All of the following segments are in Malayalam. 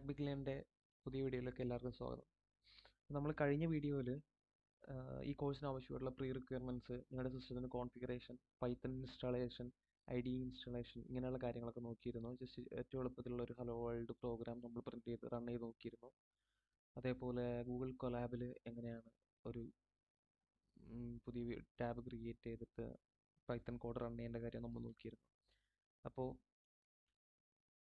ബിഗ്ലിയൻ്റെ പുതിയ വീഡിയോയിലേക്ക് എല്ലാവർക്കും സ്വാഗതം. നമ്മൾ കഴിഞ്ഞ വീഡിയോയിൽ ഈ കോഴ്സിന് ആവശ്യമുള്ള പ്രീ റിക്വയർമെൻറ്റ്സ്, നിങ്ങളുടെ സിസ്റ്റത്തിൻ്റെ configuration, Python installation, I D installation, ഇങ്ങനെയുള്ള കാര്യങ്ങളൊക്കെ നോക്കിയിരുന്നു. ജസ്റ്റ് ഏറ്റവും എളുപ്പത്തിലുള്ള ഒരു ഹലോ വേൾഡ് പ്രോഗ്രാം നമ്മൾ പ്രിൻറ്റ് ചെയ്ത് റൺ ചെയ്ത് നോക്കിയിരുന്നു. അതേപോലെ ഗൂഗിൾ കൊലാബിൽ എങ്ങനെയാണ് ഒരു പുതിയ ടാബ് ക്രിയേറ്റ് ചെയ്തിട്ട് പൈത്തൺ കോഡ് റൺ ചെയ്യേണ്ട കാര്യം നമ്മൾ നോക്കിയിരുന്നു. അപ്പോൾ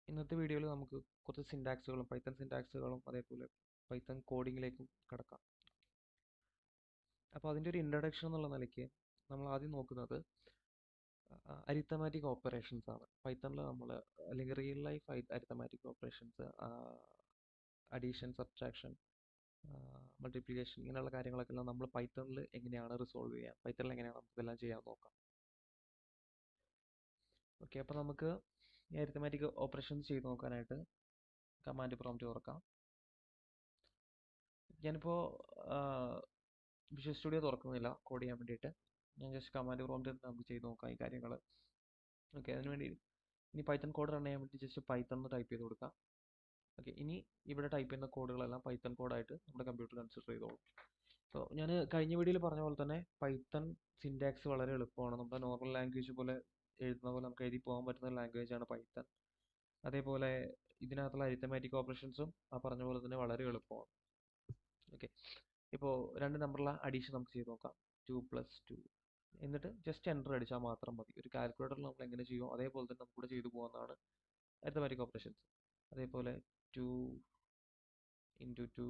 ഇന്നത്തെ വീഡിയോയിൽ നമുക്ക് കുറച്ച് സിൻടാക്സുകളും പൈത്തൺ സിൻടാക്സുകളും അതേപോലെ പൈത്തൺ കോഡിങ്ങിലേക്കും കടക്കാം. അപ്പോൾ അതിൻ്റെ ഒരു ഇൻട്രഡക്ഷൻ എന്നുള്ള നിലയ്ക്ക് നമ്മൾ ആദ്യം നോക്കുന്നത് അരിത്തമാറ്റിക് ഓപ്പറേഷൻസ് ആണ്. പൈത്തണിൽ നമ്മൾ അല്ലെങ്കിൽ real life arithmetic operations, addition, subtraction, multiplication, ഇങ്ങനെയുള്ള കാര്യങ്ങളൊക്കെ നമ്മൾ പൈത്തണിൽ എങ്ങനെയാണ് റിസോൾവ് ചെയ്യുക, പൈത്തണിൽ എങ്ങനെയാണ് നമുക്കിതെല്ലാം ചെയ്യാൻ നോക്കാം. ഓക്കെ, അപ്പോൾ നമുക്ക് ഈ അരിത്തമാറ്റിക് ഓപ്പറേഷൻസ് ചെയ്ത് നോക്കാനായിട്ട് കമാൻഡ് പ്രോംപ്റ്റ് തുറക്കാം. ഞാനിപ്പോൾ വിഷ്വൽ സ്റ്റുഡിയോ തുറക്കുന്നില്ല കോഡ് ചെയ്യാൻ വേണ്ടിയിട്ട്. ഞാൻ ജസ്റ്റ് കമാൻഡ് പ്രോംപ്റ്റ് നമുക്ക് ചെയ്ത് നോക്കാം ഈ കാര്യങ്ങൾ. ഓക്കെ, അതിനുവേണ്ടി ഇനി പൈത്തൺ കോഡ് റൺ ചെയ്യാൻ വേണ്ടി ജസ്റ്റ് പൈത്തൺ എന്ന് ടൈപ്പ് ചെയ്ത് കൊടുക്കാം. ഓക്കെ, ഇനി ഇവിടെ ടൈപ്പ് ചെയ്യുന്ന കോഡുകളെല്ലാം പൈത്തൺ കോഡായിട്ട് നമ്മുടെ കമ്പ്യൂട്ടർ കൺസിഡർ ചെയ്തോളൂ. സോ ഞാൻ കഴിഞ്ഞ വീഡിയോയിൽ പറഞ്ഞ പോലെ തന്നെ പൈത്തൺ സിൻടാക്സ് വളരെ എളുപ്പമാണ്. നമ്മുടെ നോർമൽ ലാംഗ്വേജ് പോലെ എഴുതുന്ന പോലെ നമുക്ക് എഴുതി പോകാൻ പറ്റുന്ന ലാംഗ്വേജാണ് പൈത്തൺ. അതേപോലെ ഇതിനകത്തുള്ള അരിത്തമാറ്റിക് ഓപ്പറേഷൻസും ആ പറഞ്ഞ പോലെ തന്നെ വളരെ എളുപ്പമാണ്. ഓക്കെ, ഇപ്പോൾ 2 നമ്പറുള്ള അഡീഷൻ നമുക്ക് ചെയ്ത് നോക്കാം. 2 + 2, എന്നിട്ട് ജസ്റ്റ് എൻ്റർ അടിച്ചാൽ മാത്രം മതി. ഒരു കാൽക്കുലേറ്ററിൽ നമ്മൾ എങ്ങനെ ചെയ്യുമോ അതേപോലെ തന്നെ നമുക്കിവിടെ ചെയ്തു പോകുന്നതാണ് അരിത്തമാറ്റിക് ഓപ്പറേഷൻസ്. അതേപോലെ 2 × 2,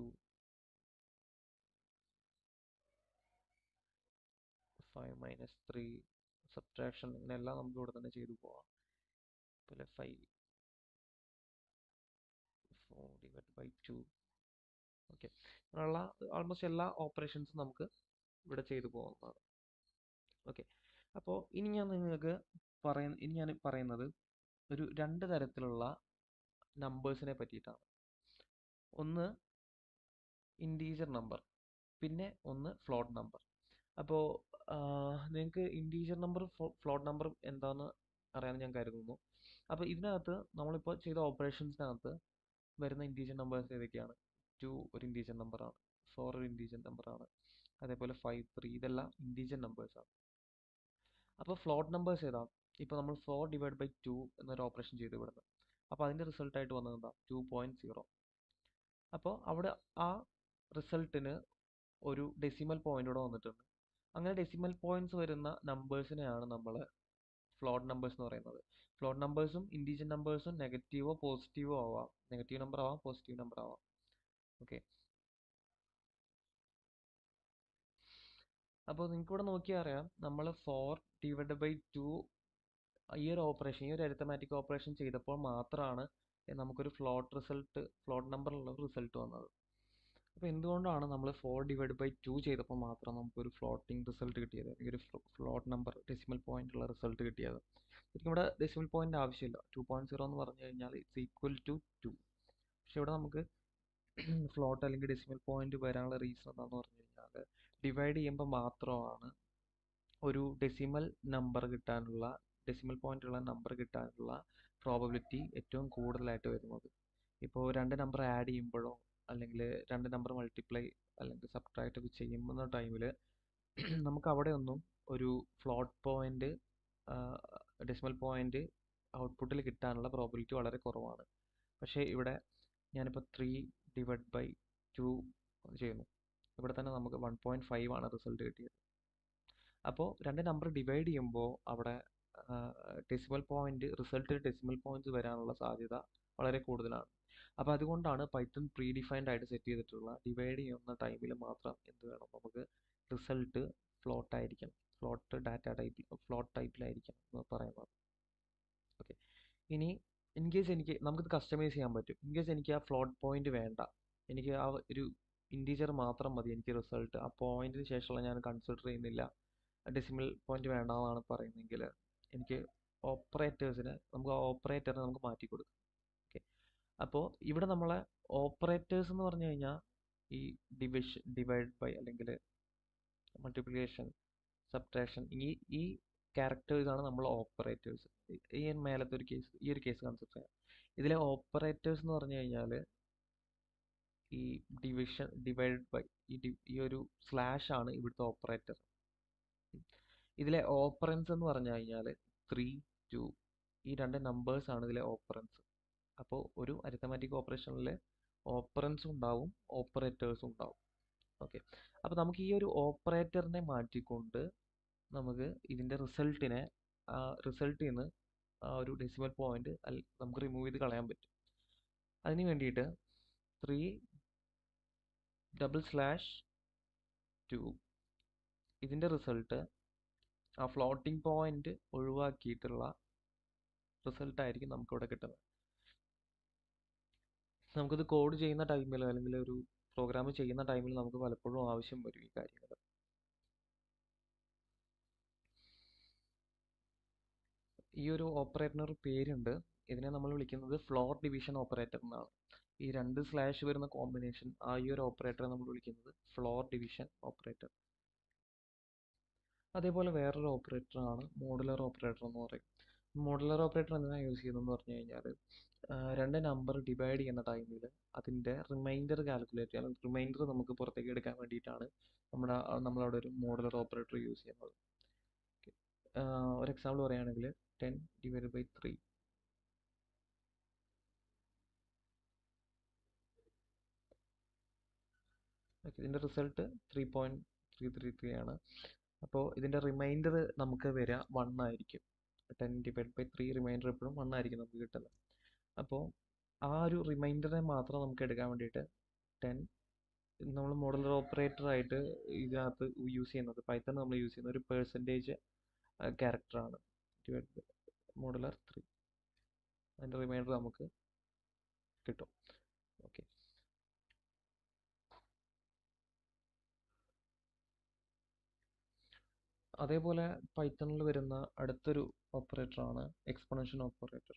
5 - 3, സബ്ട്രാക്ഷൻ, ഇങ്ങനെയെല്ലാം നമുക്ക് ഇവിടെ തന്നെ ചെയ്തു പോകാം. അതുപോലെ 5 4 / 2. ഓക്കെ, അങ്ങനെയുള്ള ആൾമോസ്റ്റ് എല്ലാ ഓപ്പറേഷൻസും നമുക്ക് ഇവിടെ ചെയ്തു പോകുന്നതാണ്. ഓക്കെ, അപ്പോൾ ഇനി ഞാൻ പറയുന്നത് ഒരു 2 തരത്തിലുള്ള നമ്പേഴ്സിനെ പറ്റിയിട്ടാണ്. ഒന്ന് ഇൻറ്റീജർ നമ്പർ, പിന്നെ ഒന്ന് ഫ്ലോട്ട് നമ്പർ. അപ്പോൾ നിങ്ങൾക്ക് ഇൻറ്റീജർ നമ്പർ ഫ്ലോട്ട് നമ്പർ എന്താണെന്ന് അറിയാമെന്ന് ഞാൻ കരുതുന്നു. അപ്പോൾ ഇതിനകത്ത് നമ്മളിപ്പോൾ ചെയ്ത ഓപ്പറേഷൻസിനകത്ത് വരുന്ന ഇൻറ്റീജർ നമ്പേഴ്സ് ഏതൊക്കെയാണ്? 2 ഒരു ഇൻറ്റീജർ നമ്പറാണ്, 4 ഒരു ഇൻറ്റീജർ നമ്പറാണ്, അതേപോലെ 5, 3, ഇതെല്ലാം ഇൻറ്റീജർ നമ്പേഴ്സാണ്. അപ്പോൾ ഫ്ലോട്ട് നമ്പേഴ്സ് ഏതാ? ഇപ്പോൾ നമ്മൾ 4/2 എന്നൊരു ഓപ്പറേഷൻ ചെയ്തു ഇവിടുന്ന്. അപ്പോൾ അതിൻ്റെ റിസൾട്ടായിട്ട് വന്നത് എന്താ? 2.0. അപ്പോൾ അവിടെ ആ റിസൾട്ടിന് ഒരു ഡെസിമൽ പോയിന്റ് ഇവിടെ വന്നിട്ടുണ്ട്. അങ്ങനെ ഡെസിമൽ പോയിന്റ്സ് വരുന്ന നമ്പേഴ്സിനെയാണ് നമ്മൾ ഫ്ലോട്ട് നമ്പേഴ്സ് എന്ന് പറയുന്നത്. ഫ്ലോട്ട് നമ്പേഴ്സും ഇൻറ്റീജർ നമ്പേഴ്സും നെഗറ്റീവോ പോസിറ്റീവോ ആവാം. നെഗറ്റീവ് നമ്പർ ആവാം, പോസിറ്റീവ് നമ്പർ ആവാം. ഓക്കെ, അപ്പോൾ നിങ്ങൾക്ക് ഇവിടെ നോക്കിയാൽ അറിയാം, നമ്മൾ 4/2 ഈ ഒരു ഓപ്പറേഷൻ, ഈ ഒരു അരിത്തമാറ്റിക് ഓപ്പറേഷൻ ചെയ്തപ്പോൾ മാത്രമാണ് നമുക്കൊരു ഫ്ലോട്ട് നമ്പറിലുള്ള റിസൾട്ട് വന്നത്. അപ്പോൾ എന്തുകൊണ്ടാണ് നമ്മൾ 4/2 ചെയ്തപ്പോൾ മാത്രം നമുക്കൊരു ഫ്ലോട്ടിംഗ് റിസൾട്ട് കിട്ടിയത്, അല്ലെങ്കിൽ ഒരു ഫ്ലോട്ട് നമ്പർ ഡെസിമൽ പോയിന്റ് ഉള്ള റിസൾട്ട് കിട്ടിയത്? ശരിക്കും ഇവിടെ ഡെസിമൽ പോയിന്റ് ആവശ്യമില്ല. 2.0 എന്ന് പറഞ്ഞു കഴിഞ്ഞാൽ ഇറ്റ്സ് ഈക്വൽ ടു 2. പക്ഷെ ഇവിടെ നമുക്ക് ഫ്ലോട്ട് അല്ലെങ്കിൽ ഡെസിമൽ പോയിന്റ് വരാനുള്ള റീസൺ എന്താണെന്ന് പറഞ്ഞു കഴിഞ്ഞാൽ ഡിവൈഡ് ചെയ്യുമ്പോൾ മാത്രമാണ് ഒരു ഡെസിമൽ പോയിന്റ് ഉള്ള നമ്പർ കിട്ടാനുള്ള പ്രോബബിലിറ്റി ഏറ്റവും കൂടുതലായിട്ട് വരുന്നത്. ഇപ്പോൾ 2 നമ്പർ ആഡ് ചെയ്യുമ്പോഴോ അല്ലെങ്കിൽ 2 നമ്പർ മൾട്ടിപ്ലൈ അല്ലെങ്കിൽ സബ്ട്രാക്ട് ഒക്കെ ചെയ്യുന്ന ടൈമിൽ നമുക്ക് അവിടെ ഒന്നും ഒരു ഫ്ലോട്ട് പോയിന്റ് ഡെസിമൽ പോയിന്റ് ഔട്ട്പുട്ടിൽ കിട്ടാനുള്ള പ്രോബിലിറ്റി വളരെ കുറവാണ്. പക്ഷേ ഇവിടെ ഞാനിപ്പോൾ 3/2 ചെയ്യുന്നു. ഇവിടെ തന്നെ നമുക്ക് 1.5 ആണ് റിസൾട്ട് കിട്ടിയത്. അപ്പോൾ 2 നമ്പർ ഡിവൈഡ് ചെയ്യുമ്പോൾ അവിടെ റിസൾട്ടിൽ ഡെസിമൽ പോയിന്റ്സ് വരാനുള്ള സാധ്യത വളരെ കൂടുതലാണ്. അപ്പോൾ അതുകൊണ്ടാണ് പൈത്തൺ പ്രീ ഡിഫൈൻഡ് ആയിട്ട് സെറ്റ് ചെയ്തിട്ടുള്ള ഡിവൈഡ് ചെയ്യുന്ന ടൈമിൽ മാത്രം എന്ത് വേണം, നമുക്ക് റിസൾട്ട് ഫ്ലോട്ട് ആയിരിക്കണം, ഫ്ലോട്ട് ടൈപ്പിലായിരിക്കണം എന്ന് പറയുന്നത്. ഓക്കെ, ഇനി നമുക്കിത് കസ്റ്റമൈസ് ചെയ്യാൻ പറ്റും. ഇൻ കേസ് എനിക്ക് ആ ഫ്ലോട്ട് പോയിന്റ് വേണ്ട, എനിക്ക് ആ ഒരു ഇൻറ്റീജർ മാത്രം മതി എനിക്ക് റിസൾട്ട്, ആ പോയിന്റിന് ശേഷമുള്ള ഞാൻ കൺസിഡർ ചെയ്യുന്നില്ല, ഡെസിമൽ പോയിന്റ് വേണ്ടെന്നാണ് പറയുന്നതെങ്കിൽ എനിക്ക് നമുക്ക് ആ ഓപ്പറേറ്ററിനെ നമുക്ക് മാറ്റി കൊടുക്കാം. ഓക്കെ, അപ്പോൾ ഇവിടെ നമ്മളെ ഓപ്പറേറ്റേഴ്സ് എന്ന് പറഞ്ഞു കഴിഞ്ഞാൽ ഈ ഡിവൈഡ് ബൈ അല്ലെങ്കിൽ മൾട്ടിപ്ലിക്കേഷൻ, സബ്ട്രാക്ഷൻ, ഈ ക്യാരക്ടേഴ്സാണ് നമ്മൾ ഓപ്പറേറ്റേഴ്സ്. ഈ മേലത്തെ ഒരു കേസ് കൺസിഡർ ചെയ്യാം. ഇതിലെ ഓപ്പറേറ്റേഴ്സ് എന്ന് പറഞ്ഞു കഴിഞ്ഞാൽ ഈ ഡിവൈഡ് ബൈ ഈ ഒരു സ്ലാഷ് ആണ് ഇവിടുത്തെ ഓപ്പറേറ്റർ. ഇതിലെ ഓപ്പറൻസ് എന്ന് പറഞ്ഞു കഴിഞ്ഞാൽ 3, 2 ഈ രണ്ട് നമ്പേഴ്സ് ആണ് ഇതിലെ ഓപ്പറൻസ്. അപ്പോൾ ഒരു അരിത്തമാറ്റിക് ഓപ്പറേഷനിൽ ഓപ്പറൻസും ഉണ്ടാവും ഓപ്പറേറ്റേഴ്സും ഉണ്ടാവും. ഓക്കെ, അപ്പോൾ നമുക്ക് ഈ ഒരു ഓപ്പറേറ്ററിനെ മാറ്റിക്കൊണ്ട് നമുക്ക് ഇതിൻ്റെ റിസൾട്ടിൽ നിന്ന് ഒരു ഡെസിമൽ പോയിന്റ് നമുക്ക് റിമൂവ് ചെയ്ത് കളയാൻ പറ്റും. അതിന് വേണ്ടിയിട്ട് 3/2 ഇതിൻ്റെ റിസൾട്ട് ആ ഫ്ലോട്ടിംഗ് പോയിന്റ് ഒഴിവാക്കിയിട്ടുള്ള റിസൾട്ട് ആയിരിക്കും നമുക്കിവിടെ കിട്ടുന്നത്. നമുക്കിത് കോഡ് ചെയ്യുന്ന ടൈമിൽ അല്ലെങ്കിൽ ഒരു പ്രോഗ്രാം ചെയ്യുന്ന ടൈമിൽ നമുക്ക് പലപ്പോഴും ആവശ്യം വരും ഈ കാര്യങ്ങൾ. ഈ ഒരു ഓപ്പറേറ്ററിന് ഒരു പേരുണ്ട്. ഇതിനെ നമ്മൾ വിളിക്കുന്നത് ഫ്ലോട്ട് ഡിവിഷൻ ഓപ്പറേറ്റർ എന്നാണ്. ഈ രണ്ട് സ്ലാഷ് വരുന്ന കോമ്പിനേഷൻ, ഈ ഒരു ഓപ്പറേറ്ററെ നമ്മൾ വിളിക്കുന്നത് ഫ്ലോട്ട് ഡിവിഷൻ ഓപ്പറേറ്റർ. അതേപോലെ വേറൊരു ഓപ്പറേറ്ററാണ് മോഡുലർ ഓപ്പറേറ്റർ എന്ന് പറയും. മോഡുലർ ഓപ്പറേറ്റർ എന്തിനാണ് യൂസ് ചെയ്യുന്നതെന്ന് പറഞ്ഞു കഴിഞ്ഞാൽ രണ്ട് നമ്പർ ഡിവൈഡ് ചെയ്യുന്ന ടൈമിൽ അതിൻ്റെ റിമൈൻഡർ കാൽക്കുലേറ്റ് ചെയ്യാൻ, റിമൈൻഡർ നമുക്ക് പുറത്തേക്ക് എടുക്കാൻ വേണ്ടിയിട്ടാണ് നമ്മളവിടെ ഒരു മോഡുലർ ഓപ്പറേറ്റർ യൂസ് ചെയ്യുന്നത്. ഒരു എക്സാമ്പിൾ പറയുകയാണെങ്കിൽ 10/3. ഇതിൻ്റെ റിസൾട്ട് 3.333 ആണ്. അപ്പോൾ ഇതിൻ്റെ റിമൈൻഡർ നമുക്ക് വരിക 1 ആയിരിക്കും. 10/3 റിമൈൻഡർ എപ്പോഴും 1 ആയിരിക്കും നമുക്ക് കിട്ടുന്നത്. അപ്പോൾ ആ ഒരു റിമൈൻഡറിനെ മാത്രം നമുക്ക് എടുക്കാൻ വേണ്ടിയിട്ട് 10 നമ്മൾ മോഡുലർ ഓപ്പറേറ്റർ ആയിട്ട് ഇതിനകത്ത് യൂസ് ചെയ്യുന്നത്, പൈത്തൺ നമ്മൾ യൂസ് ചെയ്യുന്ന ഒരു പെർസെൻറ്റേജ് ക്യാരക്ടറാണ്. മോഡുലർ 3 അതിൻ്റെ റിമൈൻഡർ നമുക്ക് കിട്ടും. ഓക്കെ, അതേപോലെ പൈത്തണിൽ വരുന്ന അടുത്തൊരു ഓപ്പറേറ്ററാണ് എക്സ്പൊണൻഷ്യൽ ഓപ്പറേറ്റർ.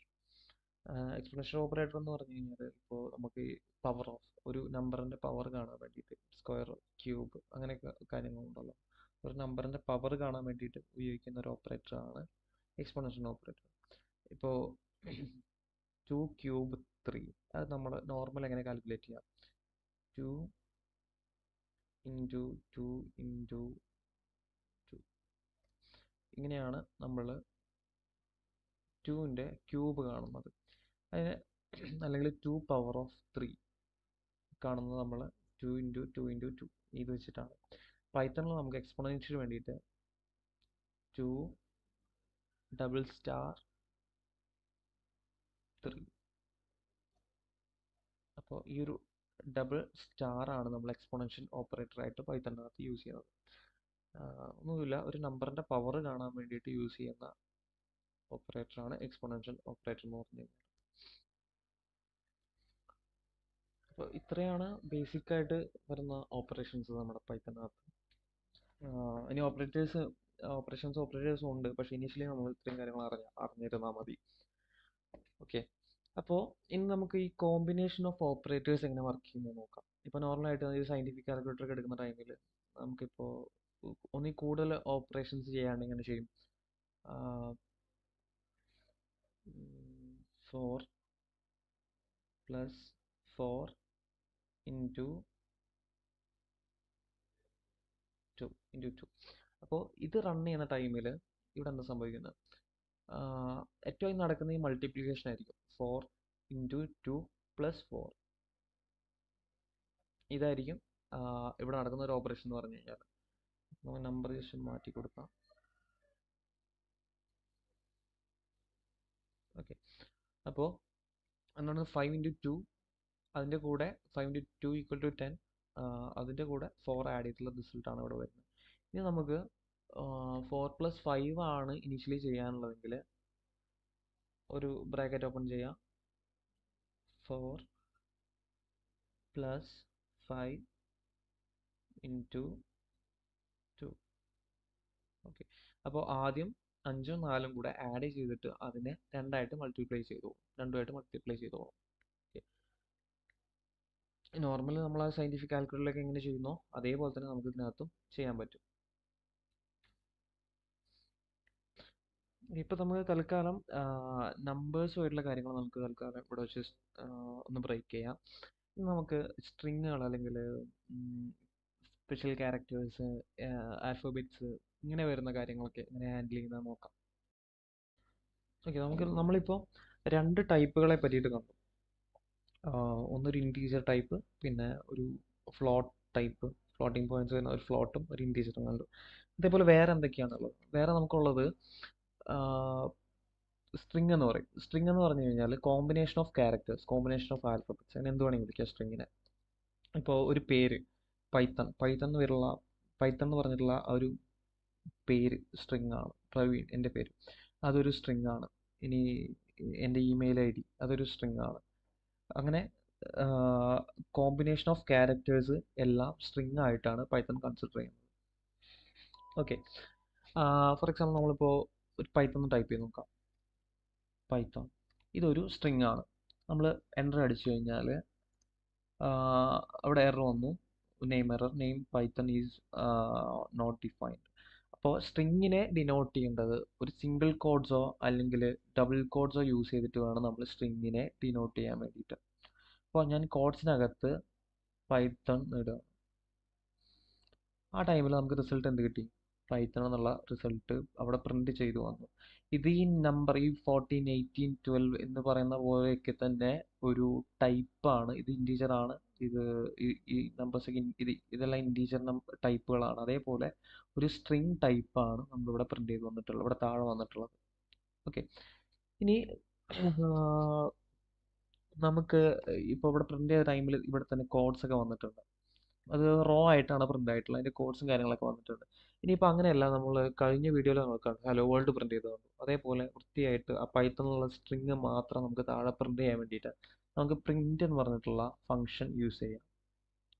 എക്സ്പൊണൻഷ്യൽ ഓപ്പറേറ്റർ എന്ന് പറഞ്ഞു കഴിഞ്ഞാൽ ഇപ്പോൾ നമുക്ക് ഈ പവർ ഓഫ് ഒരു നമ്പറിൻ്റെ പവർ കാണാൻ വേണ്ടിയിട്ട് സ്ക്വയർ, ക്യൂബ് അങ്ങനെയൊക്കെ കാര്യങ്ങളുണ്ടല്ലോ. ഒരു നമ്പറിൻ്റെ പവർ കാണാൻ വേണ്ടിയിട്ട് ഉപയോഗിക്കുന്ന ഒരു ഓപ്പറേറ്ററാണ് എക്സ്പൊണൻഷ്യൽ ഓപ്പറേറ്റർ. ഇപ്പോൾ 2³ 3 അത് നമ്മൾ നോർമൽ എങ്ങനെ കാൽക്കുലേറ്റ് ചെയ്യാം? 2 × 2 × 2 ഇങ്ങനെയാണ് നമ്മൾ 2ൻ്റെ ക്യൂബ് കാണുന്നത്. അതിന് അല്ലെങ്കിൽ 2⁻³ കാണുന്നത് നമ്മൾ 2 × 2 × 2 ഇത് വെച്ചിട്ടാണ്. പൈത്തണിൽ നമുക്ക് എക്സ്പൊണൻഷ്യൽ വേണ്ടിയിട്ട് 2∠3. അപ്പോൾ ഈ ഒരു ഡബിൾ സ്റ്റാർ ആണ് നമ്മൾ എക്സ്പൊണൻഷ്യൽ ഓപ്പറേറ്റർ ആയിട്ട് പൈത്തണിനകത്ത് യൂസ് ചെയ്യുന്നത്. ഒന്നുമില്ല, ഒരു നമ്പറിൻ്റെ പവർ കാണാൻ വേണ്ടിയിട്ട് യൂസ് ചെയ്യുന്ന ഓപ്പറേറ്ററാണ് എക്സ്പൊണൻഷ്യൽ ഓപ്പറേറ്റർ എന്ന് പറഞ്ഞു കഴിഞ്ഞാൽ. അപ്പോൾ ഇത്രയാണ് ബേസിക് ആയിട്ട് വരുന്ന ഓപ്പറേഷൻസ് നമ്മുടെ പൈത്തണിനകത്ത്. ഇനി ഓപ്പറേഷൻസും ഉണ്ട്, പക്ഷേ ഇനീഷ്യലി നമ്മൾ ഇത്രയും കാര്യങ്ങൾ അറിഞ്ഞിരുന്നാൽ മതി. ഓക്കെ, അപ്പോൾ ഇനി നമുക്ക് ഈ കോമ്പിനേഷൻ ഓഫ് ഓപ്പറേറ്റേഴ്സ് എങ്ങനെ വർക്ക് ചെയ്യുന്നത് നോക്കാം. ഇപ്പോൾ നോർമലായിട്ട് ഈ സയൻറ്റിഫിക് കാൽക്കുലേറ്റർ ഒക്കെ എടുക്കുന്ന ടൈമിൽ നമുക്കിപ്പോൾ ഒന്നിൽ കൂടുതൽ ഓപ്പറേഷൻസ് ചെയ്യാണ്ട് എങ്ങനെ ചെയ്യും? 4 + 4 × 2 × 2. അപ്പോൾ ഇത് റൺ ചെയ്യുന്ന ടൈമിൽ ഇവിടെ എന്താ സംഭവിക്കുന്നത്? ഏറ്റവും നടക്കുന്ന ഈ മൾട്ടിപ്ലിക്കേഷൻ ആയിരിക്കും. 4 × 2 + 4 ഇതായിരിക്കും ഇവിടെ നടക്കുന്ന ഒരു ഓപ്പറേഷൻ എന്ന് പറഞ്ഞു കഴിഞ്ഞാൽ. നമുക്ക് നമ്പർ ജസ്റ്റ് മാറ്റി കൊടുക്കാം. ഓക്കെ, അപ്പോൾ എന്താണ് 5 × 2 അതിൻ്റെ കൂടെ 5 × 2 = 10 അതിൻ്റെ കൂടെ 4 ആഡ് ചെയ്തിട്ടുള്ള റിസൾട്ടാണ് ഇവിടെ വരുന്നത്. ഇനി നമുക്ക് 4 + 5 ആണ് ഇനീഷ്യലി ചെയ്യാനുള്ളതെങ്കിൽ ഒരു ബ്രാക്കറ്റ് ഓപ്പൺ ചെയ്യാം. 4 + 5 × 2. ഓക്കെ, അപ്പോൾ ആദ്യം 5ഉം 4ഉം കൂടെ ആഡ് ചെയ്തിട്ട് അതിനെ 2ആയിട്ട് മൾട്ടിപ്ലൈ ചെയ്തോളും. നോർമലി നമ്മൾ ആ സയൻറ്റിഫിക് കാൽക്കുലേറ്ററിലൊക്കെ എങ്ങനെ ചെയ്യുന്നോ അതേപോലെ തന്നെ നമുക്ക് ഇതിനകത്തും ചെയ്യാൻ പറ്റും. ഇപ്പൊ നമുക്ക് തൽക്കാലം നമ്പേഴ്സുമായിട്ടുള്ള കാര്യങ്ങൾ നമുക്ക് തൽക്കാലം ഇവിടെ വെച്ച് ഒന്ന് ബ്രേക്ക് ചെയ്യാം. നമുക്ക് സ്ട്രിങ്ങുകൾ അല്ലെങ്കിൽ സ്പെഷ്യൽ ക്യാരക്ടേഴ്സ്, ആൽഫബറ്റ്സ്, ഇങ്ങനെ വരുന്ന കാര്യങ്ങളൊക്കെ എങ്ങനെ ഹാൻഡിൽ ചെയ്യുന്നത് നോക്കാം. ഓക്കെ, നമ്മളിപ്പോൾ രണ്ട് ടൈപ്പുകളെ പറ്റിയിട്ട് കണ്ടു. ഒന്നൊരു ഇൻറ്റീജർ ടൈപ്പ്, പിന്നെ ഒരു ഫ്ലോട്ട് ടൈപ്പ്, ഫ്ലോട്ടിംഗ് പോയിന്റ്സ് വരുന്ന ഒരു ഫ്ലോട്ടും ഒരു ഇൻറ്റീജറും കണ്ടു. ഇതേപോലെ വേറെ എന്തൊക്കെയാണുള്ളത്? വേറെ നമുക്കുള്ളത് സ്ട്രിങ് എന്ന് പറയും. സ്ട്രിങ് എന്ന് പറഞ്ഞു കഴിഞ്ഞാൽ combination of characters, combination of alphabets, അങ്ങനെ എന്ത് വേണമെങ്കിൽ വിളിക്കാം സ്ട്രിങ്ങിനെ. ഇപ്പോൾ ഒരു പേര് പൈത്തൺ, പൈത്തൺ എന്ന് പറഞ്ഞിട്ടുള്ള ആ ഒരു പേര് സ്ട്രിങ് ആണ്. പ്രവീൺ എൻ്റെ പേര്, അതൊരു സ്ട്രിങ് ആണ്. ഇനി എൻ്റെ ഇമെയിൽ ഐ ഡി, അതൊരു സ്ട്രിങ് ആണ്. അങ്ങനെ കോമ്പിനേഷൻ ഓഫ് ക്യാരക്ടേഴ്സ് എല്ലാം സ്ട്രിങ് ആയിട്ടാണ് പൈത്തൺ കൺസിഡർ ചെയ്യുന്നത്. ഓക്കെ, ഫോർ എക്സാമ്പിൾ നമ്മളിപ്പോൾ ഒരു പൈത്തൺ ടൈപ്പ് ചെയ്ത് നോക്കാം. പൈത്തൺ ഇതൊരു സ്ട്രിങ് ആണ്. നമ്മൾ എൻ്റർ അടിച്ചു കഴിഞ്ഞാൽ അവിടെ എറർ വന്നു, name Python is not defined. അപ്പോൾ സ്ട്രിങ്ങിനെ ഡിനോട്ട് ചെയ്യേണ്ടത് ഒരു സിംഗിൾ കോഡ്സോ അല്ലെങ്കിൽ ഡബിൾ കോഡ്സോ യൂസ് ചെയ്തിട്ട് വേണം നമ്മൾ സ്ട്രിങ്ങിനെ ഡിനോട്ട് ചെയ്യാൻ വേണ്ടിയിട്ട്. അപ്പോൾ ഞാൻ കോഡ്സിനകത്ത് പൈത്തൺ ഇടുക. ആ ടൈമിൽ നമുക്ക് റിസൾട്ട് എന്ത് കിട്ടി? പൈത്തൺ എന്നുള്ള റിസൾട്ട് അവിടെ പ്രിന്റ് ചെയ്തു വന്നു. ഇത് ഈ നമ്പർ, ഈ 14, 18, 12 എന്ന് പറയുന്ന പോലെയൊക്കെ തന്നെ ഒരു ടൈപ്പാണ്. ഇത് ഇൻറ്റീജർ ആണ്. ഇത് ഈ നമ്പേഴ്സ് ഒക്കെ ഇതെല്ലാം ഇൻറ്റീജർ ടൈപ്പുകളാണ്. അതേപോലെ ഒരു സ്ട്രിങ് ടൈപ്പാണ് നമ്മളിവിടെ പ്രിന്റ് ചെയ്ത് വന്നിട്ടുള്ളത്, ഇവിടെ താഴെ വന്നിട്ടുള്ളത്. ഓക്കെ, ഇനി നമുക്ക് ഇപ്പോൾ ഇവിടെ പ്രിന്റ് ചെയ്ത ടൈമിൽ ഇവിടെ തന്നെ കോഡ്സ് ഒക്കെ വന്നിട്ടുണ്ട്. അത് റോ ആയിട്ടാണ് പ്രിന്റ് ആയിട്ടുള്ളത്, അതിന്റെ കോഡ്സും കാര്യങ്ങളൊക്കെ വന്നിട്ടുണ്ട്. ഇനിയിപ്പോൾ അങ്ങനെയല്ല, നമ്മൾ കഴിഞ്ഞ വീഡിയോയിൽ നോക്കാം ഹലോ വേൾഡ് പ്രിന്റ് ചെയ്ത് തന്നു. അതേപോലെ വൃത്തിയായിട്ട് ആ പൈത്തണിലുള്ള സ്ട്രിങ് മാത്രം നമുക്ക് താഴെ പ്രിന്റ് ചെയ്യാൻ വേണ്ടിയിട്ട് നമുക്ക് പ്രിന്റ് എന്ന് പറഞ്ഞിട്ടുള്ള ഫംഗ്ഷൻ യൂസ് ചെയ്യാം.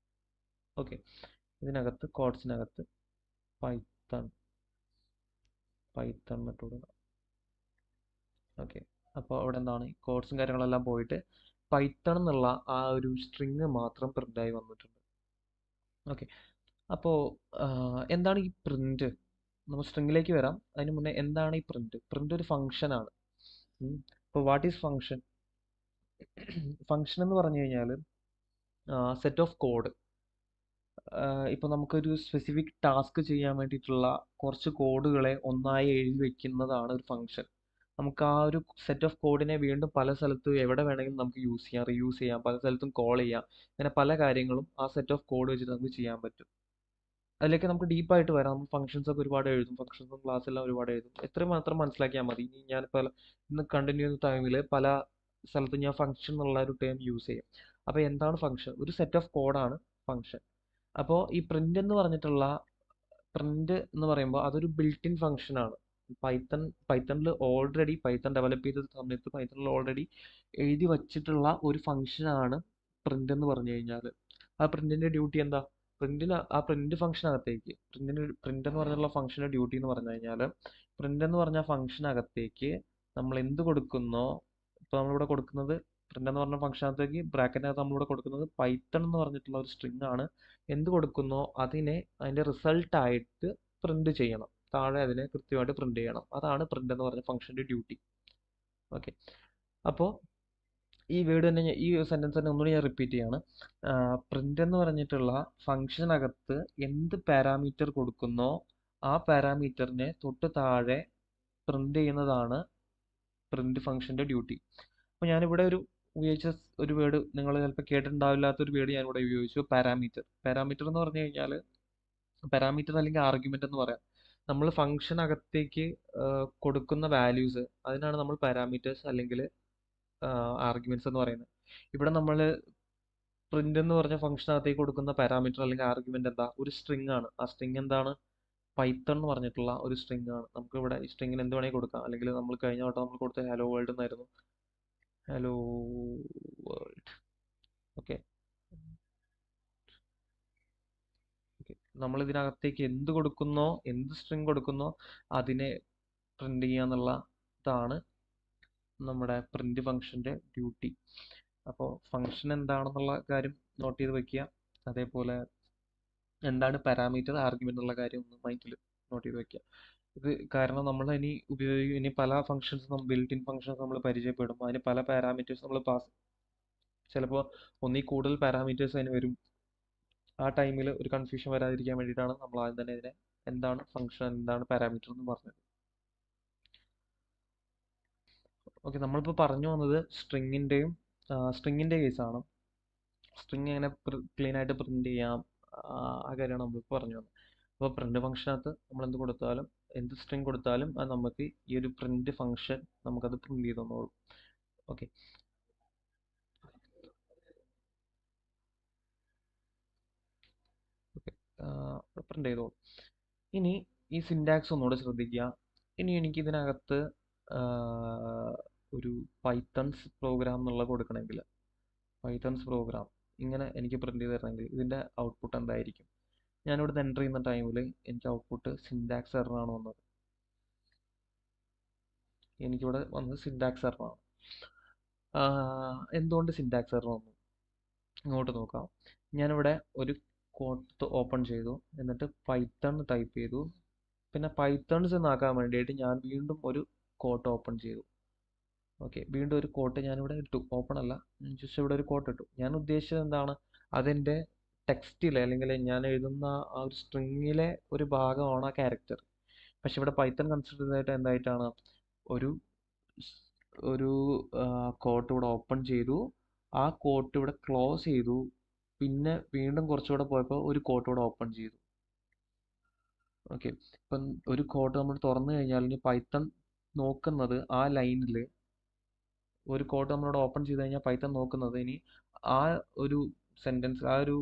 ഓക്കെ, ഇതിനകത്ത് കോഡ്സിനകത്ത് പൈത്തൺ പൈത്തൺ എന്നിട്ട് കൊടുക്കാം. ഓക്കെ, അപ്പോൾ അവിടെ എന്താണ് കോഡ്സും കാര്യങ്ങളെല്ലാം പോയിട്ട് പൈത്തൺ എന്നുള്ള ആ ഒരു സ്ട്രിങ് മാത്രം പ്രിന്റ് ആയി വന്നിട്ടുണ്ട്. ഓക്കെ, അപ്പോൾ എന്താണ് ഈ പ്രിന്റ്? നമ്മൾ സ്ട്രിങ്ങിലേക്ക് വരാം. അതിന് മുന്നേ എന്താണ് ഈ പ്രിന്റ്? പ്രിന്റ് ഒരു ഫംഗ്ഷൻ ആണ്. അപ്പോൾ വാട്ട് ഈസ് ഫംഗ്ഷൻ? ഫംഗ്ഷൻ എന്ന് പറഞ്ഞു കഴിഞ്ഞാൽ സെറ്റ് ഓഫ് കോഡ്. ഇപ്പോൾ നമുക്കൊരു സ്പെസിഫിക് ടാസ്ക് ചെയ്യാൻ വേണ്ടിയിട്ടുള്ള കുറച്ച് കോഡുകളെ ഒന്നായി എഴുതി വെക്കുന്നതാണ് ഒരു ഫംഗ്ഷൻ. നമുക്ക് ആ ഒരു സെറ്റ് ഓഫ് കോഡിനെ വീണ്ടും പല സ്ഥലത്തും എവിടെ വേണമെങ്കിലും നമുക്ക് യൂസ് ചെയ്യാം, റീയൂസ് ചെയ്യാം, പല സ്ഥലത്തും കോൾ ചെയ്യാം. അങ്ങനെ പല കാര്യങ്ങളും ആ സെറ്റ് ഓഫ് കോഡ് വെച്ചിട്ട് നമുക്ക് ചെയ്യാൻ പറ്റും. അതിലേക്ക് നമുക്ക് ഡീപ്പായിട്ട് വരാം. നമ്മൾ ഫംഗ്ഷൻസ് ഒക്കെ ഒരുപാട് എഴുതും, ഫംഗ്ഷൻസും ക്ലാസ് എല്ലാം ഒരുപാട് എഴുതും. എത്രയും മാത്രം മനസ്സിലാക്കിയാൽ മതി. ഇനി ഞാനിപ്പോൾ ഇന്ന് കണ്ടിന്യൂ ചെയ്യുന്ന ടൈമിൽ പല സ്ഥലത്തും ഞാൻ ഫംഗ്ഷൻ എന്നുള്ള ഒരു ടേം യൂസ് ചെയ്യും. അപ്പോൾ എന്താണ് ഫംഗ്ഷൻ? ഒരു സെറ്റ് ഓഫ് കോഡാണ് ഫംഗ്ഷൻ. അപ്പോൾ ഈ പ്രിന്റ് എന്ന് പറയുമ്പോൾ അതൊരു ബിൽറ്റ് ഇൻ ഫംഗ്ഷൻ ആണ്. പൈത്തണിൽ ഓൾറെഡി പൈത്തൺ ഡെവലപ്പ് ചെയ്ത സമയത്ത് പൈത്തണിൽ ഓൾറെഡി എഴുതി വച്ചിട്ടുള്ള ഒരു ഫംഗ്ഷൻ ആണ് പ്രിന്റ് എന്ന് പറഞ്ഞു കഴിഞ്ഞാൽ. ആ പ്രിന്റിന്റെ ഡ്യൂട്ടി എന്താ? ആ പ്രിന്റ് ഫംഗ്ഷനകത്തേക്ക് പ്രിന്റ് എന്ന് പറഞ്ഞുള്ള ഫംഗ്ഷന്റെ ഡ്യൂട്ടി എന്ന് പറഞ്ഞു കഴിഞ്ഞാൽ, പ്രിന്റ് എന്ന് പറഞ്ഞ ഫംഗ്ഷനകത്തേക്ക് നമ്മൾ എന്ത് കൊടുക്കുന്നോ, ഇപ്പൊ നമ്മളിവിടെ കൊടുക്കുന്നത് പ്രിന്റ് എന്ന് പറഞ്ഞ ഫംഗ്ഷനകത്തേക്ക് ബ്രാക്കറ്റിനകത്ത് നമ്മളിവിടെ കൊടുക്കുന്നത് പൈത്തൺ എന്ന് പറഞ്ഞിട്ടുള്ള ഒരു സ്ട്രിങ് ആണ്. എന്ത് കൊടുക്കുന്നോ അതിനെ അതിന്റെ റിസൾട്ട് ആയിട്ട് പ്രിന്റ് ചെയ്യണം, താഴെ അതിനെ കൃത്യമായിട്ട് പ്രിന്റ് ചെയ്യണം. അതാണ് പ്രിന്റ് എന്ന് പറഞ്ഞ ഫംഗ്ഷന്റെ ഡ്യൂട്ടി. ഓക്കെ, അപ്പോൾ ഈ വേർഡ് തന്നെ ഈ സെന്റൻസ് തന്നെ ഒന്നുകൂടി ഞാൻ റിപ്പീറ്റ് ചെയ്യാണ്. പ്രിന്റ് എന്ന് പറഞ്ഞിട്ടുള്ള ഫംഗ്ഷനകത്ത് എന്ത് പാരാമീറ്റർ കൊടുക്കുന്നോ ആ പാരാമീറ്ററിനെ തൊട്ട് താഴെ പ്രിന്റ് ചെയ്യുന്നതാണ് പ്രിന്റ് ഫംഗ്ഷന്റെ ഡ്യൂട്ടി. അപ്പോൾ ഞാനിവിടെ ഉപയോഗിച്ച ഒരു വേർഡ് നിങ്ങൾ ചിലപ്പോൾ കേട്ടിട്ടുണ്ടാവില്ലാത്ത ഒരു വേർഡ് ഞാനിവിടെ ഉപയോഗിച്ചു, പാരാമീറ്റർ. പാരാമീറ്റർ എന്ന് പറഞ്ഞു കഴിഞ്ഞാൽ പാരാമീറ്റർ അല്ലെങ്കിൽ ആർഗ്യുമെന്റ് എന്ന് പറയാം. നമ്മൾ ഫംഗ്ഷനകത്തേക്ക് കൊടുക്കുന്ന വാല്യൂസ്, അതിനാണ് നമ്മൾ പാരാമീറ്റേഴ്സ് അല്ലെങ്കിൽ ആർഗ്യുമെന്റ്സ് എന്ന് പറയുന്നത്. ഇവിടെ നമ്മൾ പ്രിന്റ് എന്ന് പറഞ്ഞ ഫംഗ്ഷനകത്തേക്ക് കൊടുക്കുന്ന പാരാമീറ്റർ അല്ലെങ്കിൽ ആർഗ്യുമെന്റ് എന്താ? ഒരു സ്ട്രിങ് ആണ്. ആ സ്ട്രിങ് എന്താണ്? പൈത്തൺ എന്ന് പറഞ്ഞിട്ടുള്ള ഒരു സ്ട്രിങ് ആണ്. നമുക്ക് ഇവിടെ ഈ സ്ട്രിങ്ങിന് എന്ത് വേണമെങ്കിൽ കൊടുക്കാം. അല്ലെങ്കിൽ നമ്മൾ കഴിഞ്ഞ വട്ടം നമ്മൾ കൊടുത്ത ഹലോ വേൾഡ് എന്നായിരുന്നു. Hello world. ഓക്കെ, നമ്മൾ ഇതിനകത്തേക്ക് എന്ത് കൊടുക്കുന്നോ, എന്ത് സ്ട്രിങ് കൊടുക്കുന്നോ അതിനെ പ്രിന്റ് ചെയ്യാന്നുള്ള ഇതാണ് നമ്മുടെ പ്രിന്റ് ഫംഗ്ഷന്റെ ഡ്യൂട്ടി. അപ്പോൾ ഫംഗ്ഷൻ എന്താണെന്നുള്ള കാര്യം നോട്ട് ചെയ്ത് വെക്കുക. അതേപോലെ എന്താണ് പാരാമീറ്റർ, ആർഗ്യുമെന്റ് എന്നുള്ള കാര്യം ഒന്ന് മൈൻഡിൽ നോട്ട് ചെയ്ത് വെക്കുക. ഇത് കാരണം നമ്മൾ ഇനി പല ഫംഗ്ഷൻസ്, ബിൽറ്റ് ഇൻ ഫംഗ്ഷൻസ് നമ്മൾ പരിചയപ്പെടും. അതിന് പല പാരാമീറ്റേഴ്സ് നമ്മൾ ചിലപ്പോൾ ഒന്നിൽ കൂടുതൽ പാരാമീറ്റേഴ്സ് അതിന് വരും. ആ ടൈമിൽ ഒരു കൺഫ്യൂഷൻ വരാതിരിക്കാൻ വേണ്ടിയിട്ടാണ് നമ്മൾ ആദ്യം തന്നെ ഇതിനെ എന്താണ് ഫംഗ്ഷൻ, എന്താണ് പാരാമീറ്റർ എന്ന് പറഞ്ഞത്. ഓക്കെ, നമ്മളിപ്പോൾ പറഞ്ഞു വന്നത് സ്ട്രിങ്ങിൻ്റെ കേസാണ്. സ്ട്രിങ് എങ്ങനെ ക്ലീൻ ആയിട്ട് പ്രിന്റ് ചെയ്യാം, ആ കാര്യമാണ് നമ്മളിപ്പോൾ പറഞ്ഞു വന്നത്. അപ്പോൾ പ്രിന്റ് ഫംഗ്ഷനകത്ത് നമ്മൾ എന്ത് കൊടുത്താലും, എന്ത് സ്ട്രിങ് കൊടുത്താലും അത് നമുക്ക് ഈ ഒരു പ്രിന്റ് ഫംഗ്ഷൻ നമുക്കത് പ്രിന്റ് ചെയ്ത് തന്നോളും. ഓക്കെ, പ്രിന്റ് ചെയ്തോളും. ഇനി ഈ സിൻടാക്സ് ഒന്നുകൂടെ ശ്രദ്ധിക്കുക. ഇനി എനിക്ക് ഇതിനകത്ത് ഒരു പൈത്തൺസ് പ്രോഗ്രാം എന്നുള്ള കൊടുക്കണമെങ്കിൽ, പൈത്തൺസ് പ്രോഗ്രാം ഇങ്ങനെ എനിക്ക് പ്രിന്റ് ചെയ്ത് തരണമെങ്കിൽ ഇതിന്റെ ഔട്ട്പുട്ട് എന്തായിരിക്കും? ഞാനിവിടെ എൻ്റർ ചെയ്യുന്ന ടൈമിൽ എനിക്ക് ഔട്ട്പുട്ട് സിൻടാക്സ് എററാണ് വന്നത്. എനിക്കിവിടെ വന്നത് സിൻടാക്സ് എററാണ്. എന്തുകൊണ്ട് സിൻടാക്സ് എറർ വന്നു? ഇങ്ങോട്ട് നോക്കാം. ഞാനിവിടെ ഒരു കോഡ് ഓപ്പൺ ചെയ്തു, എന്നിട്ട് പൈത്തൺ ടൈപ്പ് ചെയ്തു. പിന്നെ പൈത്തൺസ് എന്നാക്കാൻ വേണ്ടിയിട്ട് ഞാൻ വീണ്ടും ഒരു കോട്ട് ഓപ്പൺ ചെയ്തു. ഓക്കെ, വീണ്ടും ഒരു കോട്ട് ഞാനിവിടെ ഇട്ടു. ഓപ്പൺ അല്ല, ജസ്റ്റ് ഇവിടെ ഒരു കോട്ട് ഇട്ടു. ഞാൻ ഉദ്ദേശിച്ചത് എന്താണ്? അതെൻ്റെ ടെക്സ്റ്റിലെ അല്ലെങ്കിൽ ഞാൻ എഴുതുന്ന ആ ഒരു സ്ട്രിങ്ങിലെ ഒരു ഭാഗമാണ് ആ ക്യാരക്ടർ. പക്ഷെ ഇവിടെ പൈത്തൺ കൺസിഡർ ചെയ്തായിട്ട് എന്തായിട്ടാണ് ഒരു ഒരു കോട്ട് ഇവിടെ ഓപ്പൺ ചെയ്തു, ആ കോട്ട് ഇവിടെ ക്ലോസ് ചെയ്തു, പിന്നെ വീണ്ടും കുറച്ചുകൂടെ പോയപ്പോൾ ഒരു കോട്ട് ഇവിടെ ഓപ്പൺ ചെയ്തു. ഓക്കെ, ഇപ്പം ഒരു കോഡ് നമ്മൾ തുറന്നു കഴിഞ്ഞാൽ ഇനി പൈത്തൺ നോക്കുന്നത് ആ ലൈനിൽ, ഒരു കോഡ് നമ്മളിവിടെ ഓപ്പൺ ചെയ്ത് കഴിഞ്ഞാൽ പൈത്തൺ നോക്കുന്നത് ഇനി ആ ഒരു സെന്റൻസ്, ആ ഒരു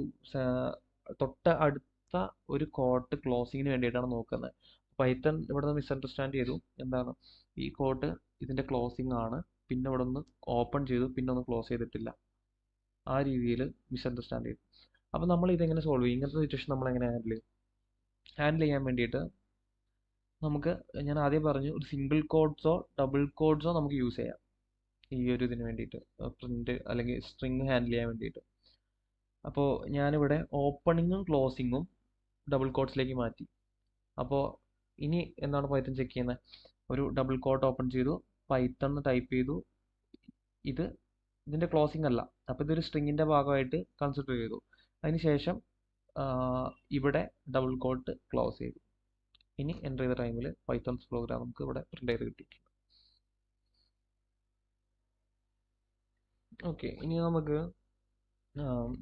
തൊട്ട അടുത്ത ഒരു കോഡ് ക്ലോസിങ്ങിന് വേണ്ടിയിട്ടാണ് നോക്കുന്നത്. പൈത്തൺ ഇവിടെ നിന്ന് മിസ്അണ്ടർസ്റ്റാൻഡ് ചെയ്തു. എന്താണ്, ഈ കോഡ് ഇതിന്റെ ക്ലോസിംഗ് ആണ്, പിന്നെ ഇവിടെ ഒന്ന് ഓപ്പൺ ചെയ്തു, പിന്നെ ഒന്ന് ക്ലോസ് ചെയ്തിട്ടില്ല. ആ രീതിയിൽ മിസ്അണ്ടർസ്റ്റാൻഡ് ചെയ്തു. അപ്പം നമ്മൾ ഇതെങ്ങനെ സോൾവ് ചെയ്യും? ഇങ്ങനത്തെ സിറ്റുവേഷൻ നമ്മൾ എങ്ങനെ ഹാൻഡിൽ ചെയ്യാൻ വേണ്ടിയിട്ട് നമുക്ക്, ഞാൻ ആദ്യം പറഞ്ഞു, ഒരു സിംഗിൾ കോഡ്സോ ഡബിൾ കോഡ്സോ നമുക്ക് യൂസ് ചെയ്യാം ഈ ഒരു ഇതിന് വേണ്ടിയിട്ട്, പ്രിന്റ് അല്ലെങ്കിൽ സ്ട്രിങ് ഹാൻഡിൽ ചെയ്യാൻ വേണ്ടിയിട്ട്. അപ്പോൾ ഞാനിവിടെ ഓപ്പണിങ്ങും ക്ലോസിങ്ങും ഡബിൾ കോഡ്സിലേക്ക് മാറ്റി. അപ്പോൾ ഇനി എന്താണ് പൈത്തൺ ചെക്ക് ചെയ്യുന്നത്? ഒരു ഡബിൾ കോട്ട് ഓപ്പൺ ചെയ്തു, പൈത്തൺ ടൈപ്പ് ചെയ്തു, ഇതിന്റെ ക്ലോസിംഗ് അല്ല, അപ്പോൾ ഇതൊരു സ്ട്രിങ്ങിന്റെ ഭാഗമായിട്ട് കൺസിഡർ ചെയ്തു. അതിനുശേഷം ഇവിടെ ഡബിൾ കോട്ട് ക്ലോസ് ചെയ്തു. ഇനി എൻ്റർ ചെയ്ത ടൈമിൽ പൈത്തൺസ് പ്രോഗ്രാം നമുക്ക് ഇവിടെ പ്രിന്റ് ചെയ്ത് കിട്ടിയിട്ടുണ്ട്. ഓക്കെ, ഇനി നമുക്ക്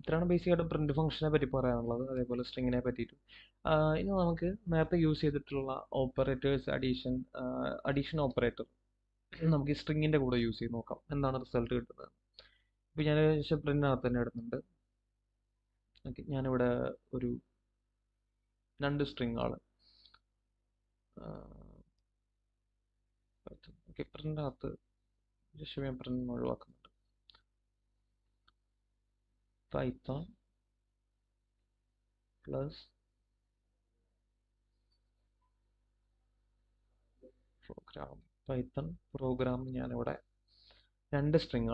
ഇത്രയാണ് ബേസിക് ആയിട്ട് പ്രിന്റ് ഫംഗ്ഷനെ പറ്റി പറയാനുള്ളത്, അതേപോലെ സ്ട്രിങ്ങിനെ പറ്റിയിട്ട്. ഇനി നമുക്ക് നേരത്തെ യൂസ് ചെയ്തിട്ടുള്ള ഓപ്പറേറ്റേഴ്സ്, അഡീഷൻ ഓപ്പറേറ്റർ നമുക്ക് ഈ സ്ട്രിങ്ങിന്റെ കൂടെ യൂസ് ചെയ്ത് നോക്കാം, എന്താണ് റിസൾട്ട് കിട്ടുന്നത്. ഇപ്പൊ ഞാൻ പ്രിന്റിനകത്ത് തന്നെ ഇടുന്നുണ്ട്. ഓക്കെ, ഞാനിവിടെ ഒരു 2 സ്ട്രിങ്ങുകൾ ഓക്കെ, പ്രിന്റിനകത്ത് ജസ്റ്റ് ഞാൻ പ്രിന്റ് ഒഴിവാക്കുന്നുണ്ട്. Python plus program, Python program. ഞാനിവിടെ 2 സ്ട്രിങ്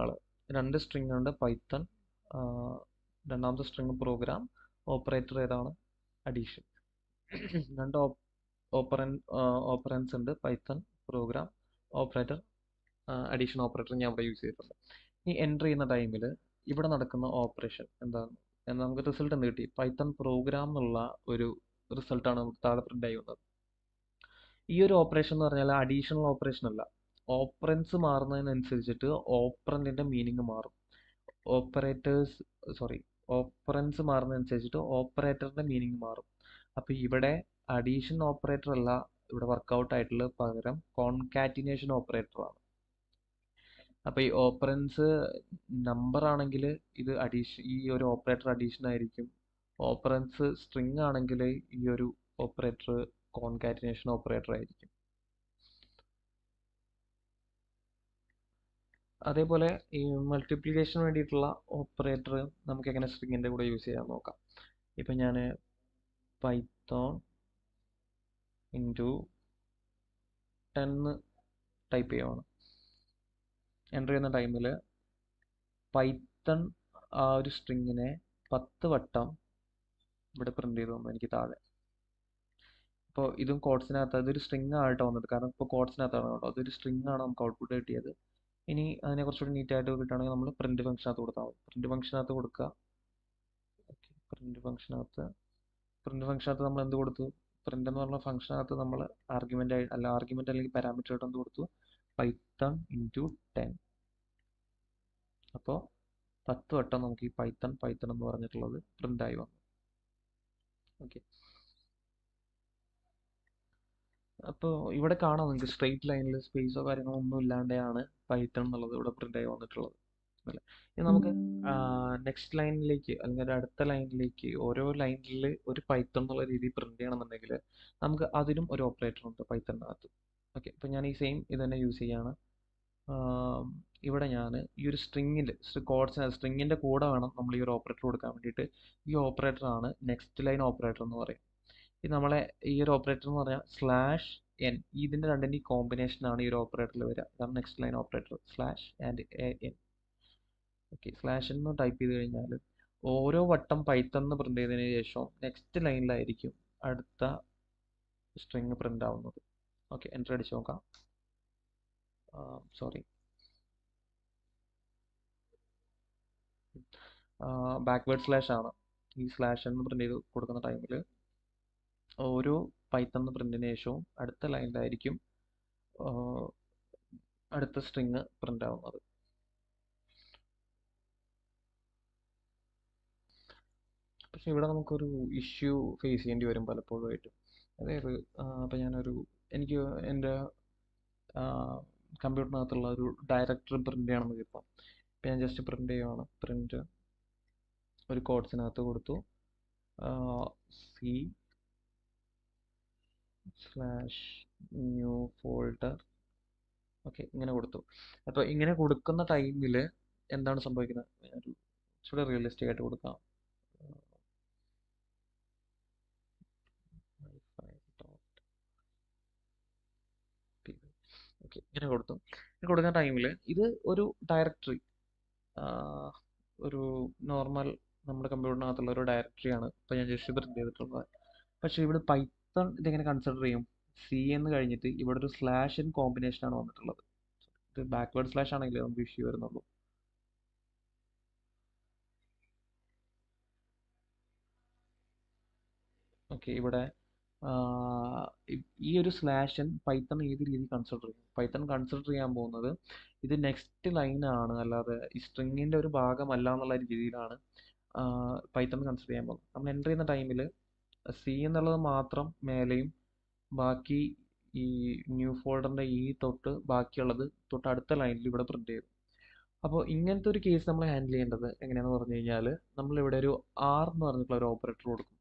ഉണ്ട്. പൈത്തൺ, രണ്ടാമത്തെ സ്ട്രിങ് പ്രോഗ്രാം, ഓപ്പറേറ്റർ ഏതാണ്? അഡീഷൻ. 2 ഓപ്പറൻസ് ഉണ്ട്, Python program operator, addition operator ഞാൻ ഇവിടെ യൂസ് ചെയ്തിട്ടുണ്ട്. ഈ എൻ്റർ ചെയ്യുന്ന ടൈമിൽ ഇവിടെ നടക്കുന്ന ഓപ്പറേഷൻ എന്താണ്? നമുക്ക് റിസൾട്ട് എന്ത് കിട്ടി? പൈത്തൺ പ്രോഗ്രാം എന്നുള്ള ഒരു റിസൾട്ടാണ് നമുക്ക് താഴെ പ്രിന്റ് ആയി വന്നത്. ഈ ഒരു ഓപ്പറേഷൻ എന്ന് പറഞ്ഞാൽ അഡീഷണൽ ഓപ്പറേഷൻ അല്ല. ഓപ്പറൻസ് മാറുന്നതിനനുസരിച്ചിട്ട് ഓപ്പറന്റിന്റെ മീനിങ് മാറും. ഓപ്പറൻസ് മാറുന്നതനുസരിച്ചിട്ട് ഓപ്പറേറ്ററിന്റെ മീനിങ് മാറും. അപ്പൊ ഇവിടെ അഡീഷൻ ഓപ്പറേറ്റർ അല്ല ഇവിടെ വർക്ക്ഔട്ട് ആയിട്ടുള്ള, പകരം കോൺകാറ്റിനേഷൻ ഓപ്പറേറ്റർ ആണ്. അപ്പൊ ഈ ഓപ്പറൻസ് നമ്പർ ആണെങ്കിൽ ഇത് ഈ ഒരു ഓപ്പറേറ്റർ അഡീഷൻ ആയിരിക്കും. ഓപ്പറൻസ് സ്ട്രിങ് ആണെങ്കിൽ ഈ ഒരു ഓപ്പറേറ്റർ കോൺകാറ്റിനേഷൻ ഓപ്പറേറ്റർ ആയിരിക്കും. അതേപോലെ ഈ മൾട്ടിപ്ലിക്കേഷന് വേണ്ടിയിട്ടുള്ള ഓപ്പറേറ്റർ നമുക്ക് എങ്ങനെ സ്ട്രിങ്ങിന്റെ കൂടെ യൂസ് ചെയ്യാൻ നോക്കാം. ഇപ്പൊ ഞാൻ പൈത്തോൺ ഇൻറ്റു 10 ടൈപ്പ് ചെയ്യുവാണ്. എൻ്റർ ചെയ്യുന്ന ടൈമിൽ പൈത്തൺ ആ ഒരു സ്ട്രിങ്ങിനെ 10 വട്ടം ഇവിടെ പ്രിന്റ് ചെയ്ത് തന്നു എനിക്ക് താഴെ. അപ്പോൾ ഇതും കോഡ്സിനകത്ത്, അതൊരു സ്ട്രിങ് ആയിട്ട് വന്നത്, കാരണം ഇപ്പോൾ കോഡ്സിനകത്താണ് കേട്ടോ, അതൊരു സ്ട്രിങ് ആണ് നമുക്ക് ഔട്ട്പുട്ട് കിട്ടിയത്. ഇനി അതിനെ കുറച്ചുകൂടി നീറ്റായിട്ട് കിട്ടുകയാണെങ്കിൽ നമ്മൾ പ്രിന്റ് ഫംഗ്ഷനകത്ത് കൊടുത്താൽ മതി. പ്രിന്റ് ഫംഗ്ഷനകത്ത് കൊടുക്കുക. പ്രിന്റ് ഫംഗ്ഷനകത്ത് നമ്മൾ എന്ത് കൊടുത്തു? പ്രിന്റ് എന്ന് പറഞ്ഞ ഫംഗ്ഷനകത്ത് നമ്മൾ ആർഗ്യുമെന്റ് അല്ലെങ്കിൽ പാരാമീറ്റർ ആയിട്ട് എന്ത് കൊടുത്തു? Python into 10. അപ്പോൾ 10 വട്ടം നമുക്ക് ഈ പൈത്തൺ എന്ന് പറഞ്ഞിട്ടുള്ളത് പ്രിന്റ് ആയി വന്നു. ഓക്കെ, അപ്പോൾ ഇവിടെ കാണാം നിങ്ങൾക്ക് സ്ട്രെയിറ്റ് ലൈനിൽ സ്പേസോ കാര്യങ്ങളോ ഒന്നും ഇല്ലാണ്ടാണ് പൈത്തൺ എന്നുള്ളത് ഇവിടെ പ്രിന്റ് ആയി വന്നിട്ടുള്ളത് അല്ലേ. ഇനി നമുക്ക് നെക്സ്റ്റ് ലൈനിലേക്ക് അല്ലെങ്കിൽ അടുത്ത ലൈനിലേക്ക് ഓരോ ലൈനിൽ ഒരു പൈത്തൺ എന്നുള്ള രീതിയിൽ പ്രിന്റ് ചെയ്യണമെന്നുണ്ടെങ്കിൽ നമുക്ക് അതിനും ഒരു ഓപ്പറേറ്റർ ഉണ്ട് പൈത്തണിനകത്ത്. ഓക്കെ, ഇപ്പം ഞാൻ ഈ സെയിം ഇത് തന്നെ യൂസ് ചെയ്യാണ്. ഇവിടെ ഞാൻ ഈ ഒരു സ്ട്രിങ്ങിൻ്റെ കൂടെ വേണം നമ്മൾ ഈ ഒരു ഓപ്പറേറ്റർ കൊടുക്കാൻ വേണ്ടിയിട്ട്. ഈ ഓപ്പറേറ്ററാണ് നെക്സ്റ്റ് ലൈൻ ഓപ്പറേറ്റർ എന്ന് പറയും. ഈ നമ്മളെ ഈ ഒരു ഓപ്പറേറ്റർ എന്ന് പറഞ്ഞാൽ /n, ഇതിൻ്റെ രണ്ടിൻ്റെ കോമ്പിനേഷനാണ് ഈ ഒരു ഓപ്പറേറ്ററിൽ വരിക. ഇതാണ് next line operator /n. Okay, /n എന്ന് ടൈപ്പ് ചെയ്ത് കഴിഞ്ഞാൽ ഓരോ വട്ടം പൈത്തൺ എന്ന് പ്രിന്റ് ചെയ്തതിന് ശേഷം നെക്സ്റ്റ് ലൈനിലായിരിക്കും അടുത്ത സ്ട്രിങ് പ്രിന്റ് ആവുന്നത്. ഓക്കെ, എൻ്റർ അടിച്ച് നോക്കാം. സോറി, ബാക്ക്വേർഡ് / ആണ്. ഈ /n എന്ന് പ്രിന്റ് ചെയ്ത് കൊടുക്കുന്ന ടൈമിൽ ഓരോ പൈത്തൺ പ്രിന്റിന് ശേഷവും അടുത്ത ലൈനിലായിരിക്കും അടുത്ത സ്ട്രിങ് പ്രിന്റ് ആവുന്നത്. പക്ഷെ ഇവിടെ നമുക്കൊരു ഇഷ്യൂ ഫേസ് ചെയ്യേണ്ടി വരും പലപ്പോഴുമായിട്ട്. അതായത് അപ്പോൾ എനിക്ക് എൻ്റെ കമ്പ്യൂട്ടറിനകത്തുള്ള ഒരു ഡയറക്ടറി പ്രിന്റ് ചെയ്യണമെന്ന് കിട്ടാം. ഇപ്പം ഞാൻ ജസ്റ്റ് പ്രിന്റ് ചെയ്യുവാണ്. പ്രിന്റ് ഒരു കോഡ്സിനകത്ത് കൊടുത്തു C/new folder. ഓക്കെ, ഇങ്ങനെ കൊടുത്തു. അപ്പോൾ ഇങ്ങനെ കൊടുക്കുന്ന ടൈമിൽ എന്താണ് സംഭവിക്കുന്നത്? ഒരു ഇച്ചിരി റിയലിസ്റ്റിക് ആയിട്ട് കൊടുക്കാം. ഓക്കെ, ഇങ്ങനെ കൊടുക്കുന്ന ടൈമിൽ ഇത് ഒരു ഡയറക്ടറി, ഒരു നോർമൽ നമ്മുടെ കമ്പ്യൂട്ടറിനകത്തുള്ള ഒരു ഡയറക്ടറിയാണ് ഇപ്പോൾ ഞാൻ ജസ്റ്റ് പ്രിന്റ് ചെയ്തിട്ടുള്ളത്. പക്ഷേ ഇവിടെ പൈത്തൺ ഇതെങ്ങനെ കൺസിഡർ ചെയ്യും? C എന്ന് കഴിഞ്ഞിട്ട് ഇവിടെ ഒരു /n കോമ്പിനേഷനാണ് വന്നിട്ടുള്ളത്. ഇത് ബാക്ക്വേർഡ് സ്ലാഷ് ആണെങ്കിലേ നമുക്ക് ഇഷ്യൂ വരുന്നുള്ളൂ. ഓക്കെ, ഇവിടെ ഈ ഒരു /n പൈത്തൺ ഏത് രീതിയിൽ കൺസിഡർ ചെയ്യും? പൈത്തൺ കൺസിഡർ ചെയ്യാൻ പോകുന്നത് ഇത് നെക്സ്റ്റ് ലൈനാണ്, അല്ലാതെ ഈ സ്ട്രിങ്ങിൻ്റെ ഒരു ഭാഗമല്ല എന്നുള്ള രീതിയിലാണ് പൈത്തൺ കൺസിഡർ ചെയ്യാൻ പോകുന്നത്. നമ്മൾ എൻ്റർ ചെയ്യുന്ന ടൈമിൽ C എന്നുള്ളത് മാത്രം മേലെയും ബാക്കി ഈ ന്യൂ ഫോൾഡറിൻ്റെ ഈ തൊട്ട് ബാക്കിയുള്ളത് തൊട്ട് അടുത്ത ലൈനിൽ ഇവിടെ പ്രിന്റ് ചെയ്യും. അപ്പോൾ ഇങ്ങനത്തെ ഒരു കേസ് നമ്മൾ ഹാൻഡിൽ ചെയ്യേണ്ടത് എങ്ങനെയാണെന്ന് പറഞ്ഞു കഴിഞ്ഞാൽ നമ്മളിവിടെ ഒരു R എന്ന് പറഞ്ഞിട്ടുള്ള ഒരു ഓപ്പറേറ്റർ കൊടുക്കും.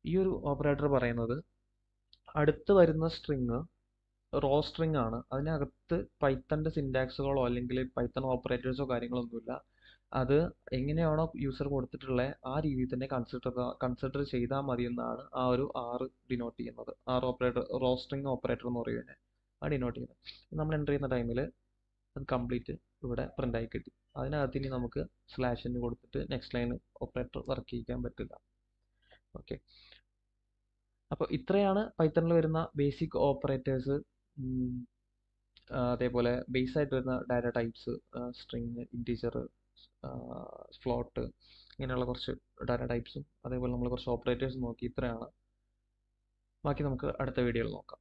ഈ ഒരു ഓപ്പറേറ്റർ പറയുന്നത് അടുത്ത് വരുന്ന സ്ട്രിങ് റോ സ്ട്രിങ് ആണ്. അതിനകത്ത് പൈത്തൻ്റെ സിൻടാക്സുകളോ അല്ലെങ്കിൽ പൈത്തൺ ഓപ്പറേറ്റേഴ്സോ കാര്യങ്ങളൊന്നുമില്ല. അത് എങ്ങനെയാണോ യൂസർ കൊടുത്തിട്ടുള്ളത് ആ രീതിയിൽ തന്നെ കൺസിഡർ ചെയ്താൽ മതി എന്നാണ് ആ ഒരു R ഡിനോട്ട് ചെയ്യുന്നത്. റോ സ്ട്രിങ് ഓപ്പറേറ്റർ എന്ന് പറയുന്നത് ആ ഡിനോട്ട് ചെയ്യുന്നത്. നമ്മൾ എൻ്റർ ചെയ്യുന്ന ടൈമിൽ അത് കംപ്ലീറ്റ് ഇവിടെ പ്രിന്റ് ആയി കിട്ടി. അതിനകത്ത് ഇനി നമുക്ക് /n കൊടുത്തിട്ട് നെക്സ്റ്റ് ലൈൻ ഓപ്പറേറ്റർ വർക്ക് ചെയ്യിക്കാൻ പറ്റില്ല. ഓക്കെ, അപ്പോൾ ഇത്രയാണ് പൈത്തണിൽ വരുന്ന ബേസിക് ഓപ്പറേറ്റേഴ്സ്. അതേപോലെ ബേസ് ആയിട്ട് വരുന്ന data types, string, integer, float, ഇങ്ങനെയുള്ള കുറച്ച് ഡാറ്റ ടൈപ്സും അതേപോലെ നമ്മൾ കുറച്ച് ഓപ്പറേറ്റേഴ്സ് നോക്കി. ഇത്രയാണ്. ബാക്കി നമുക്ക് അടുത്ത വീഡിയോയിൽ നോക്കാം.